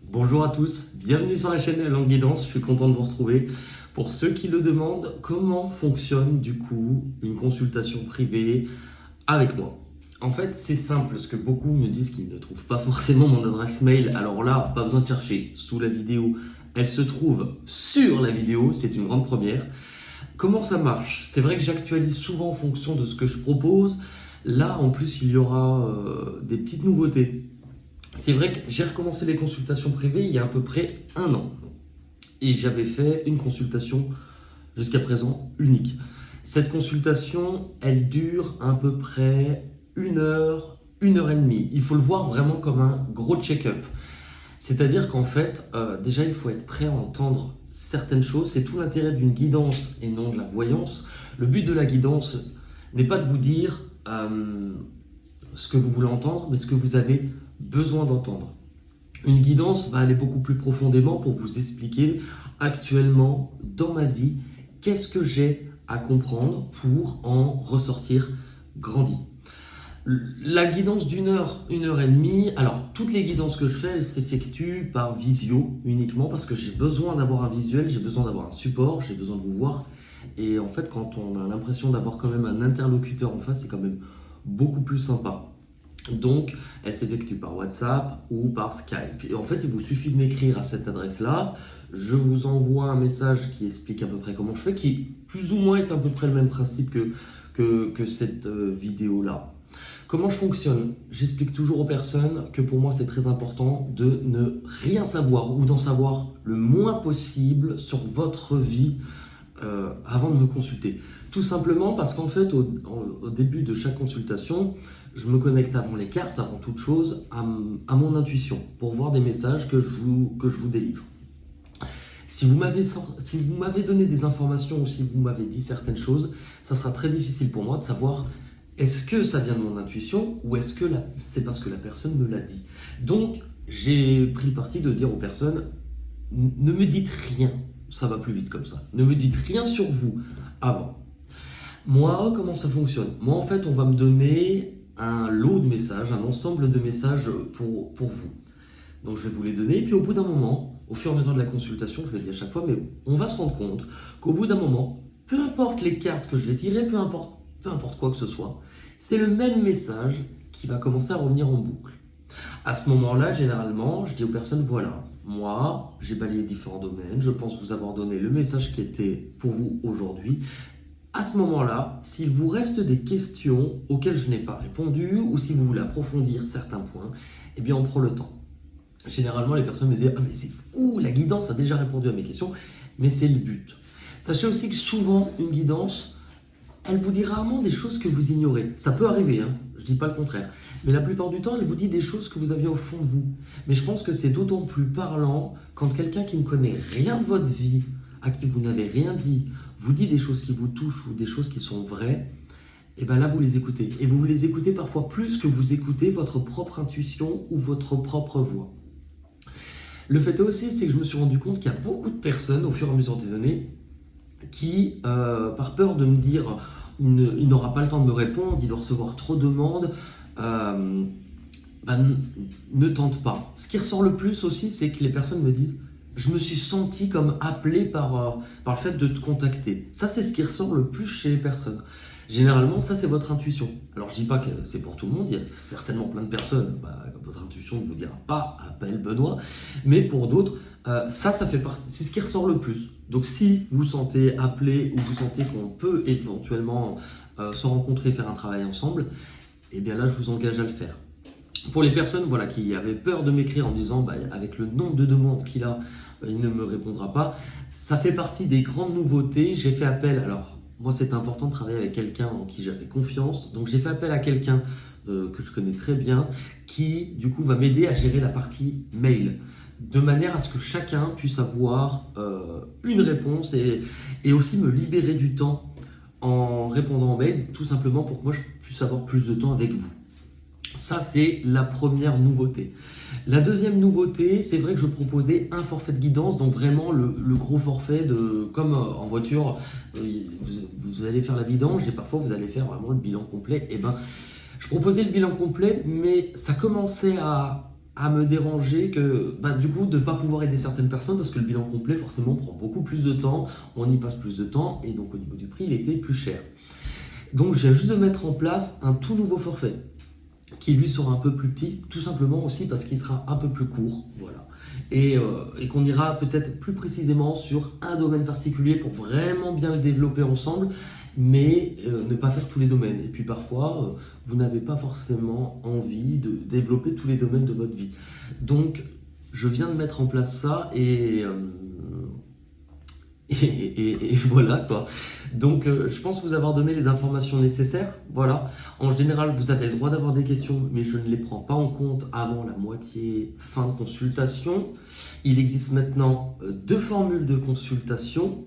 Bonjour à tous, bienvenue sur la chaîne de la Langue Guidance, je suis content de vous retrouver. Pour ceux qui le demandent, comment fonctionne du coup une consultation privée avec moi? En fait, c'est simple, parce que beaucoup me disent qu'ils ne trouvent pas forcément mon adresse mail. Alors là, pas besoin de chercher sous la vidéo, elle se trouve sur la vidéo, c'est une grande première. Comment ça marche? C'est vrai que j'actualise souvent en fonction de ce que je propose. Là, en plus, il y aura des petites nouveautés. C'est vrai que j'ai recommencé les consultations privées il y a à peu près un an. Et j'avais fait une consultation jusqu'à présent unique. Cette consultation, elle dure à peu près une heure et demie. Il faut le voir vraiment comme un gros check-up. C'est-à-dire qu'en fait, déjà, il faut être prêt à entendre certaines choses. C'est tout l'intérêt d'une guidance et non de la voyance. Le but de la guidance n'est pas de vous dire ce que vous voulez entendre, mais ce que vous avez besoin d'entendre. Une guidance va aller beaucoup plus profondément pour vous expliquer actuellement dans ma vie qu'est-ce que j'ai à comprendre pour en ressortir grandi. La guidance une heure et demie, alors toutes les guidances que je fais, elles s'effectuent par visio uniquement parce que j'ai besoin d'avoir un visuel, j'ai besoin d'avoir un support, j'ai besoin de vous voir. Et en fait, quand on a l'impression d'avoir quand même un interlocuteur en face, c'est quand même beaucoup plus sympa. Donc, elle s'effectue par WhatsApp ou par Skype. Et en fait, il vous suffit de m'écrire à cette adresse-là. Je vous envoie un message qui explique à peu près comment je fais, qui plus ou moins est à peu près le même principe que cette vidéo-là. Comment je fonctionne? J'explique toujours aux personnes que pour moi, c'est très important de ne rien savoir ou d'en savoir le moins possible sur votre vie avant de me consulter. Tout simplement parce qu'en fait, au début de chaque consultation, je me connecte avant les cartes, avant toute chose, à mon intuition pour voir des messages que je vous délivre. Si vous m'avez donné des informations ou si vous m'avez dit certaines choses, ça sera très difficile pour moi de savoir est-ce que ça vient de mon intuition ou est-ce que c'est parce que la personne me l'a dit. Donc, j'ai pris le parti de dire aux personnes ne me dites rien, ça va plus vite comme ça. Ne me dites rien sur vous avant. Moi, comment ça fonctionne? Moi, en fait, on va me donner un lot de messages, un ensemble de messages pour vous. Donc, je vais vous les donner. Et puis, au bout d'un moment, au fur et à mesure de la consultation, je le dis à chaque fois, mais on va se rendre compte qu'au bout d'un moment, peu importe les cartes que je vais tirer, peu importe quoi que ce soit, c'est le même message qui va commencer à revenir en boucle. À ce moment-là, généralement, je dis aux personnes, voilà, moi, j'ai balayé différents domaines, je pense vous avoir donné le message qui était pour vous aujourd'hui. À ce moment-là, s'il vous reste des questions auxquelles je n'ai pas répondu ou si vous voulez approfondir certains points, eh bien on prend le temps. Généralement, les personnes me disent « Ah mais c'est fou, la guidance a déjà répondu à mes questions », mais c'est le but. Sachez aussi que souvent, une guidance, elle vous dit rarement des choses que vous ignorez. Ça peut arriver, hein, je ne dis pas le contraire. Mais la plupart du temps, elle vous dit des choses que vous aviez au fond de vous. Mais je pense que c'est d'autant plus parlant quand quelqu'un qui ne connaît rien de votre vie, à qui vous n'avez rien dit, vous dit des choses qui vous touchent ou des choses qui sont vraies, et bien là, vous les écoutez. Et vous les écoutez parfois plus que vous écoutez votre propre intuition ou votre propre voix. Le fait aussi, c'est que je me suis rendu compte qu'il y a beaucoup de personnes, au fur et à mesure des années, qui, par peur de me dire il n'aura pas le temps de me répondre, il doit recevoir trop de demandes, ne tentent pas. Ce qui ressort le plus aussi, c'est que les personnes me disent je me suis senti comme appelé par le fait de te contacter. Ça, c'est ce qui ressort le plus chez les personnes. Généralement, ça, c'est votre intuition. Alors, je dis pas que c'est pour tout le monde. Il y a certainement plein de personnes, votre intuition ne vous dira pas, appelle Benoît. Mais pour d'autres, ça fait partie. C'est ce qui ressort le plus. Donc, si vous sentez appelé ou vous sentez qu'on peut éventuellement se rencontrer, faire un travail ensemble, eh bien là, je vous engage à le faire. Pour les personnes voilà, qui avaient peur de m'écrire en disant avec le nombre de demandes qu'il a, il ne me répondra pas, ça fait partie des grandes nouveautés. J'ai fait appel, alors moi c'est important de travailler avec quelqu'un en qui j'avais confiance, donc j'ai fait appel à quelqu'un que je connais très bien, qui du coup va m'aider à gérer la partie mail, de manière à ce que chacun puisse avoir une réponse et aussi me libérer du temps en répondant en mail, tout simplement pour que moi je puisse avoir plus de temps avec vous. Ça, c'est la première nouveauté. La deuxième nouveauté, c'est vrai que je proposais un forfait de guidance, donc vraiment le gros forfait comme en voiture, vous allez faire la vidange et parfois vous allez faire vraiment le bilan complet. Et je proposais le bilan complet, mais ça commençait à à me déranger que du coup de ne pas pouvoir aider certaines personnes parce que le bilan complet forcément prend beaucoup plus de temps, on y passe plus de temps et donc au niveau du prix il était plus cher. Donc j'ai juste de mettre en place un tout nouveau forfait qui lui sera un peu plus petit, tout simplement aussi parce qu'il sera un peu plus court, voilà. Et qu'on ira peut-être plus précisément sur un domaine particulier pour vraiment bien le développer ensemble, mais ne pas faire tous les domaines. Et puis parfois, vous n'avez pas forcément envie de développer tous les domaines de votre vie. Donc, je viens de mettre en place ça et voilà quoi. Donc je pense vous avoir donné les informations nécessaires. Voilà. En général, vous avez le droit d'avoir des questions, mais je ne les prends pas en compte avant la moitié fin de consultation. Il existe maintenant 2 formules de consultation.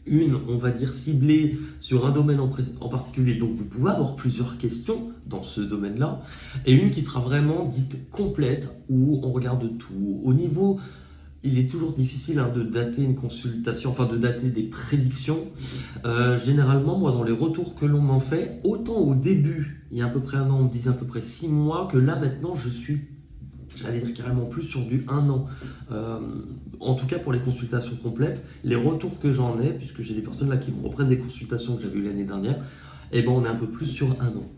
Une, on va dire, ciblée sur un domaine en particulier, donc vous pouvez avoir plusieurs questions dans ce domaine-là, et une qui sera vraiment dite complète, où on regarde tout. Au niveau, il est toujours difficile de dater une consultation, enfin de dater des prédictions. Généralement, moi, dans les retours que l'on m'en fait, autant au début, il y a à peu près un an, on me disait à peu près 6 mois, que là maintenant, je suis, j'allais dire carrément plus sur du 1 an. En tout cas pour les consultations complètes, les retours que j'en ai, puisque j'ai des personnes là qui me reprennent des consultations que j'avais eues l'année dernière, on est un peu plus sur 1 an.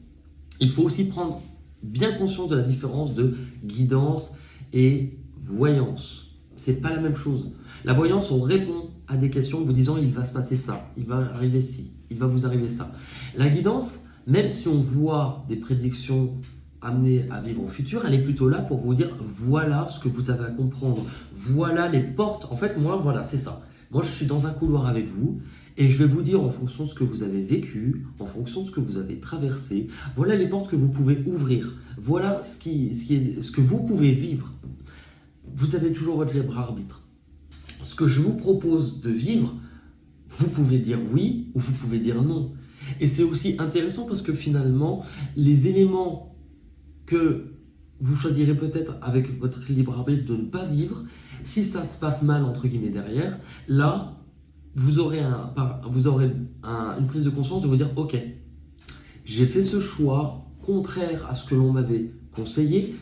Il faut aussi prendre bien conscience de la différence de guidance et voyance. C'est pas la même chose. La voyance, on répond à des questions en vous disant il va se passer ça, il va arriver ci, il va vous arriver ça. La guidance, même si on voit des prédictions amenées à vivre au futur, elle est plutôt là pour vous dire voilà ce que vous avez à comprendre, voilà les portes. En fait, moi, voilà, c'est ça. Moi, je suis dans un couloir avec vous et je vais vous dire en fonction de ce que vous avez vécu, en fonction de ce que vous avez traversé, voilà les portes que vous pouvez ouvrir, voilà ce que vous pouvez vivre. Vous avez toujours votre libre arbitre. Ce que je vous propose de vivre, vous pouvez dire oui ou vous pouvez dire non. Et c'est aussi intéressant parce que finalement, les éléments que vous choisirez peut-être avec votre libre arbitre de ne pas vivre, si ça se passe mal entre guillemets derrière, là, vous aurez une prise de conscience de vous dire ok, j'ai fait ce choix contraire à ce que l'on m'avait conseillé,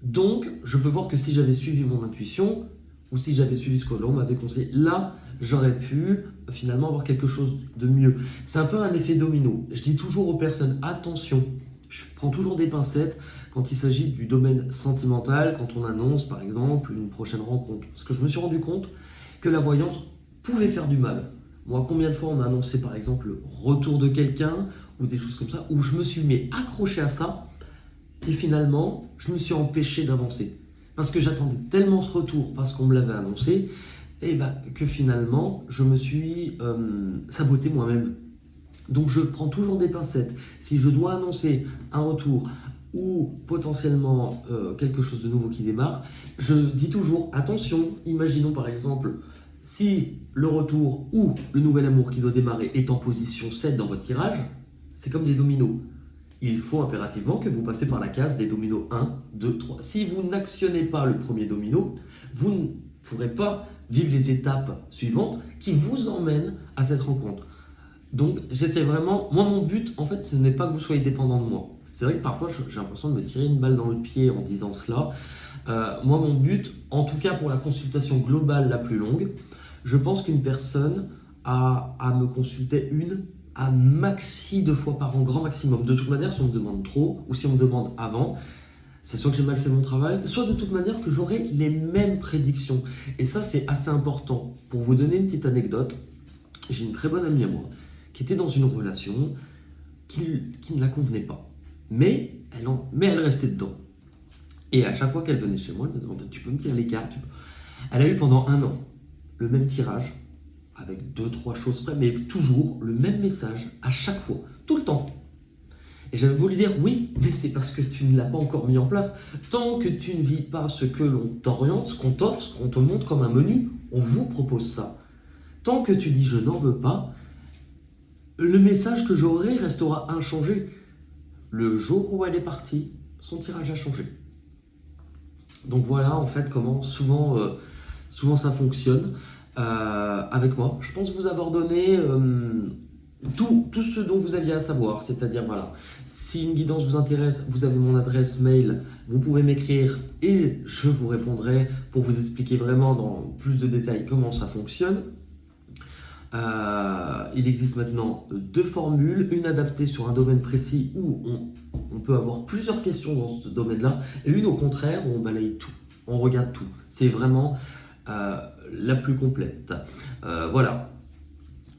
donc je peux voir que si j'avais suivi mon intuition ou si j'avais suivi ce que l'on m'avait conseillé, là j'aurais pu finalement avoir quelque chose de mieux. C'est un peu un effet domino. Je dis toujours aux personnes attention, je prends toujours des pincettes quand il s'agit du domaine sentimental, quand on annonce par exemple une prochaine rencontre. Parce que je me suis rendu compte que la voyance pouvait faire du mal. Moi, combien de fois on m'a annoncé par exemple le retour de quelqu'un ou des choses comme ça, où je me suis accroché à ça et finalement je me suis empêché d'avancer. Parce que j'attendais tellement ce retour parce qu'on me l'avait annoncé, que finalement je me suis saboté moi-même. Donc je prends toujours des pincettes. Si je dois annoncer un retour ou potentiellement quelque chose de nouveau qui démarre, je dis toujours attention, imaginons par exemple si le retour ou le nouvel amour qui doit démarrer est en position 7 dans votre tirage, c'est comme des dominos. Il faut impérativement que vous passez par la case des dominos 1, 2, 3. Si vous n'actionnez pas le premier domino, vous ne pourrez pas vivre les étapes suivantes qui vous emmènent à cette rencontre. Donc j'essaie vraiment, moi mon but en fait ce n'est pas que vous soyez dépendant de moi. C'est vrai que parfois j'ai l'impression de me tirer une balle dans le pied en disant cela. Moi mon but, en tout cas pour la consultation globale la plus longue, je pense qu'une personne a à me consulter à maxi 2 fois par an, grand maximum. De toute manière, si on me demande trop ou si on me demande avant, c'est soit que j'ai mal fait mon travail, soit de toute manière que j'aurai les mêmes prédictions. Et ça c'est assez important. Pour vous donner une petite anecdote, j'ai une très bonne amie à moi qui était dans une relation qui ne la convenait pas. Mais elle restait dedans. Et à chaque fois qu'elle venait chez moi, elle me demandait tu peux me tirer les cartes. Elle a eu pendant 1 an le même tirage, avec 2-3 choses près, mais toujours le même message à chaque fois, tout le temps. Et j'avais beau lui dire oui, mais c'est parce que tu ne l'as pas encore mis en place. Tant que tu ne vis pas ce que l'on t'oriente, ce qu'on t'offre, ce qu'on te montre comme un menu, on vous propose ça. Tant que tu dis je n'en veux pas, le message que j'aurai restera inchangé. Le jour où elle est partie, son tirage a changé. Donc voilà en fait comment souvent ça fonctionne avec moi. Je pense vous avoir donné tout ce dont vous aviez à savoir, c'est-à-dire voilà, si une guidance vous intéresse, vous avez mon adresse mail, vous pouvez m'écrire et je vous répondrai pour vous expliquer vraiment dans plus de détails comment ça fonctionne. Il existe maintenant deux formules, une adaptée sur un domaine précis où on peut avoir plusieurs questions dans ce domaine-là, et une au contraire où on balaye tout, on regarde tout. C'est vraiment la plus complète. Voilà.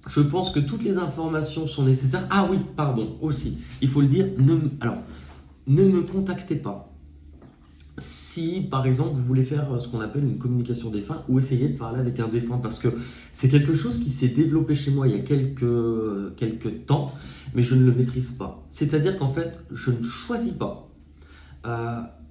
Je pense que toutes les informations sont nécessaires. Ah oui, pardon, aussi, il faut le dire, ne me contactez pas. Si, par exemple, vous voulez faire ce qu'on appelle une communication défunt ou essayer de parler avec un défunt, parce que c'est quelque chose qui s'est développé chez moi il y a quelques temps, mais je ne le maîtrise pas. C'est-à-dire qu'en fait, je ne choisis pas.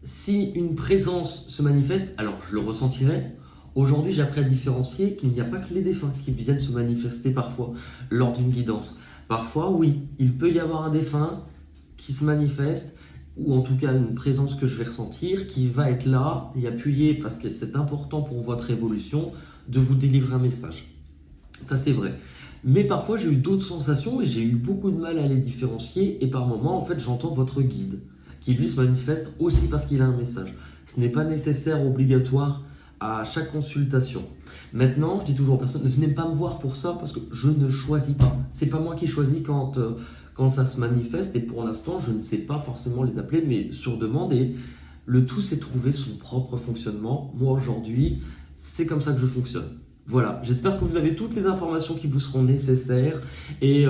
Si une présence se manifeste, alors je le ressentirai. Aujourd'hui, j'ai appris à différencier qu'il n'y a pas que les défunts qui viennent se manifester parfois lors d'une guidance. Parfois, oui, il peut y avoir un défunt qui se manifeste, ou en tout cas une présence que je vais ressentir, qui va être là et appuyer, parce que c'est important pour votre évolution, de vous délivrer un message. Ça, c'est vrai. Mais parfois, j'ai eu d'autres sensations et j'ai eu beaucoup de mal à les différencier. Et par moments, en fait, j'entends votre guide, qui lui se manifeste aussi parce qu'il a un message. Ce n'est pas nécessaire, obligatoire à chaque consultation. Maintenant, je dis toujours aux personnes, ne venez pas me voir pour ça parce que je ne choisis pas. C'est pas moi qui choisis quand ça se manifeste, et pour l'instant, je ne sais pas forcément les appeler, mais sur demande, et le tout, c'est trouver son propre fonctionnement. Moi, aujourd'hui, c'est comme ça que je fonctionne. Voilà, j'espère que vous avez toutes les informations qui vous seront nécessaires, et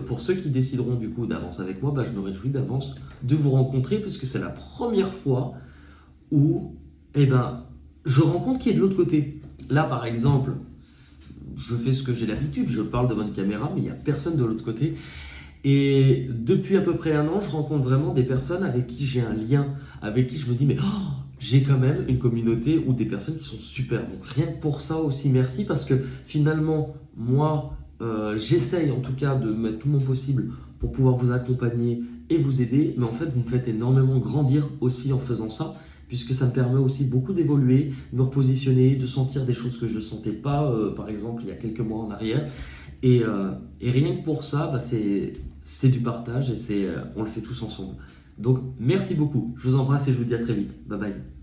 pour ceux qui décideront du coup d'avancer avec moi, je me réjouis d'avance de vous rencontrer, puisque c'est la première fois où je rencontre qui est de l'autre côté. Là, par exemple, je fais ce que j'ai l'habitude, je parle devant une caméra, mais il n'y a personne de l'autre côté. Et depuis à peu près un an, je rencontre vraiment des personnes avec qui j'ai un lien, avec qui je me dis, mais j'ai quand même une communauté ou des personnes qui sont super. Donc rien que pour ça aussi, merci, parce que finalement, moi, j'essaye en tout cas de mettre tout mon possible pour pouvoir vous accompagner et vous aider, mais en fait, vous me faites énormément grandir aussi en faisant ça, puisque ça me permet aussi beaucoup d'évoluer, de me repositionner, de sentir des choses que je ne sentais pas, par exemple, il y a quelques mois en arrière. Et rien que pour ça, c'est du partage, et on le fait tous ensemble. Donc, merci beaucoup. Je vous embrasse et je vous dis à très vite. Bye bye.